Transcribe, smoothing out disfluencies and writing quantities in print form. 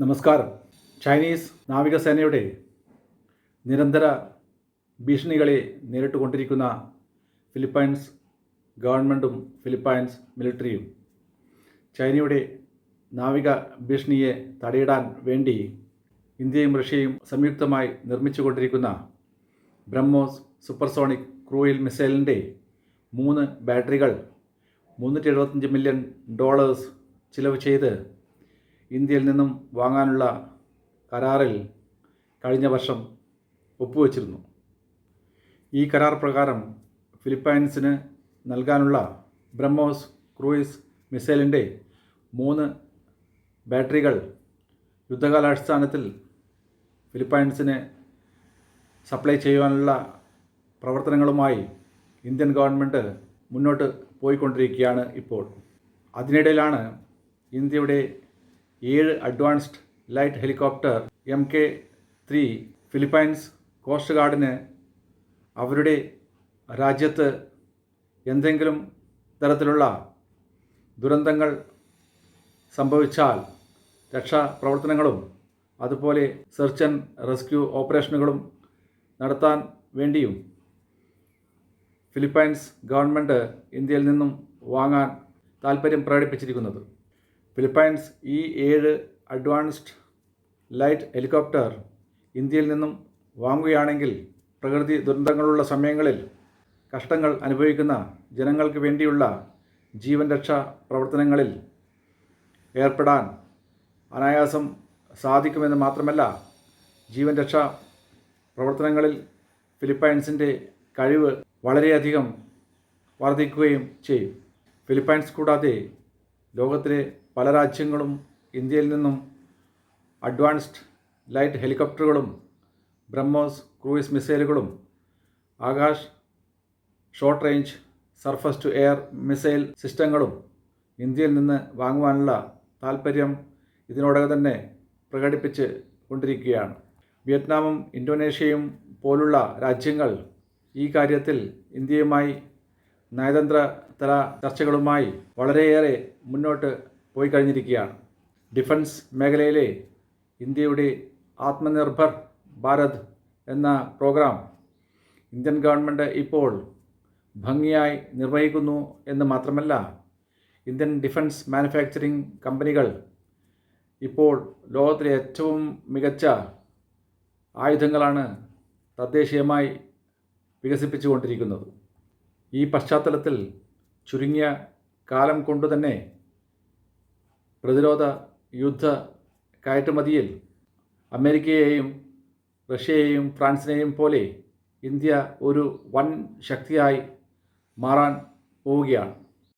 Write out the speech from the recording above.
നമസ്കാരം. ചൈനീസ് നാവികസേനയുടെ നിരന്തര ഭീഷണികളെ നേരിട്ടുകൊണ്ടിരിക്കുന്ന ഫിലിപ്പൈൻസ് ഗവൺമെൻറ്റും ഫിലിപ്പൈൻസ് മിലിറ്ററിയും ചൈനയുടെ നാവിക ഭീഷണിയെ തടയിടാൻ വേണ്ടി ഇന്ത്യയും റഷ്യയും സംയുക്തമായി നിർമ്മിച്ചുകൊണ്ടിരിക്കുന്ന ബ്രഹ്മോസ് സൂപ്പർസോണിക് ക്രൂയിൽ മിസൈലിൻ്റെ 3 ബാറ്ററികൾ $375 മില്യൺ ചിലവ് ചെയ്ത് ഇന്ത്യയിൽ നിന്നും വാങ്ങാനുള്ള കരാറിൽ കഴിഞ്ഞ വർഷം ഒപ്പുവെച്ചിരുന്നു. ഈ കരാർ പ്രകാരം ഫിലിപ്പൈൻസിന് നൽകാനുള്ള ബ്രഹ്മോസ് ക്രൂയിസ് മിസൈലിൻ്റെ 3 ബാറ്ററികൾ യുദ്ധകാലാടിസ്ഥാനത്തിൽ ഫിലിപ്പൈൻസിന് സപ്ലൈ ചെയ്യുവാനുള്ള പ്രവർത്തനങ്ങളുമായി ഇന്ത്യൻ ഗവൺമെൻറ് മുന്നോട്ട് പോയിക്കൊണ്ടിരിക്കുകയാണ് ഇപ്പോൾ. അതിനിടയിലാണ് ഇന്ത്യയുടെ 7 advanced light helicopter MK-3 Philippines coast ഗാർഡിന് അവരുടെ രാജ്യത്ത് എന്തെങ്കിലും തരത്തിലുള്ള ദുരന്തങ്ങൾ സംഭവിച്ചാൽ രക്ഷാപ്രവർത്തനങ്ങളും അതുപോലെ സെർച്ച് ആൻഡ് റെസ്ക്യൂ ഓപ്പറേഷനുകളും നടത്താൻ വേണ്ടിയും ഫിലിപ്പൈൻസ് ഗവൺമെൻറ് ഇന്ത്യയിൽ നിന്നും വാങ്ങാൻ താൽപ്പര്യം പ്രകടിപ്പിച്ചിരിക്കുന്നത്. ഫിലിപ്പൈൻസ് ഈ 7 അഡ്വാൻസ്ഡ് ലൈറ്റ് ഹെലികോപ്റ്റർ ഇന്ത്യയിൽ നിന്നും വാങ്ങുകയാണെങ്കിൽ പ്രകൃതി ദുരന്തങ്ങളുള്ള സമയങ്ങളിൽ കഷ്ടങ്ങൾ അനുഭവിക്കുന്ന ജനങ്ങൾക്ക് വേണ്ടിയുള്ള ജീവൻ രക്ഷാ പ്രവർത്തനങ്ങളിൽ ഏർപ്പെടാൻ അനായാസം സാധിക്കുമെന്ന് മാത്രമല്ല, ജീവൻ രക്ഷാ പ്രവർത്തനങ്ങളിൽ ഫിലിപ്പൈൻസിൻ്റെ കഴിവ് വളരെയധികം വർദ്ധിക്കുകയും ചെയ്യും. ഫിലിപ്പൈൻസ് കൂടാതെ ലോകത്തിലെ പല രാജ്യങ്ങളും ഇന്ത്യയിൽ നിന്നും അഡ്വാൻസ്ഡ് ലൈറ്റ് ഹെലികോപ്റ്ററുകളും ബ്രഹ്മോസ് ക്രൂയിസ് മിസൈലുകളും Akash short range surface to air missile സിസ്റ്റങ്ങളും ഇന്ത്യയിൽ നിന്ന് വാങ്ങുവാനുള്ള താൽപ്പര്യം ഇതിനോടകം തന്നെ പ്രകടിപ്പിച്ച് കൊണ്ടിരിക്കുകയാണ്. വിയറ്റ്നാമും ഇന്തോനേഷ്യയും പോലുള്ള രാജ്യങ്ങൾ ഈ കാര്യത്തിൽ ഇന്ത്യയുമായി നയതന്ത്ര തല ചർച്ചകളുമായി വളരെയേറെ മുന്നോട്ട് പോയി കഴിഞ്ഞിരിക്കുകയാണ്. ഡിഫൻസ് മേഖലയിലെ ഇന്ത്യയുടെ ആത്മനിർഭർ ഭാരത് എന്ന പ്രോഗ്രാം ഇന്ത്യൻ ഗവൺമെൻറ് ഇപ്പോൾ ഭംഗിയായി നിർവഹിക്കുന്നു എന്ന് മാത്രമല്ല, ഇന്ത്യൻ ഡിഫൻസ് മാനുഫാക്ചറിംഗ് കമ്പനികൾ ഇപ്പോൾ ലോകത്തിലെ ഏറ്റവും മികച്ച ആയുധങ്ങളാണ് തദ്ദേശീയമായി വികസിപ്പിച്ചുകൊണ്ടിരിക്കുന്നത്. ഈ പശ്ചാത്തലത്തിൽ ചുരുങ്ങിയ കാലം കൊണ്ടുതന്നെ പ്രതിരോധ യുദ്ധ കയറ്റുമതിയിൽ അമേരിക്കയെയും റഷ്യയെയും ഫ്രാൻസിനെയും പോലെ ഇന്ത്യ ഒരു വൻ ശക്തിയായി മാറാൻ പോവുകയാണ്.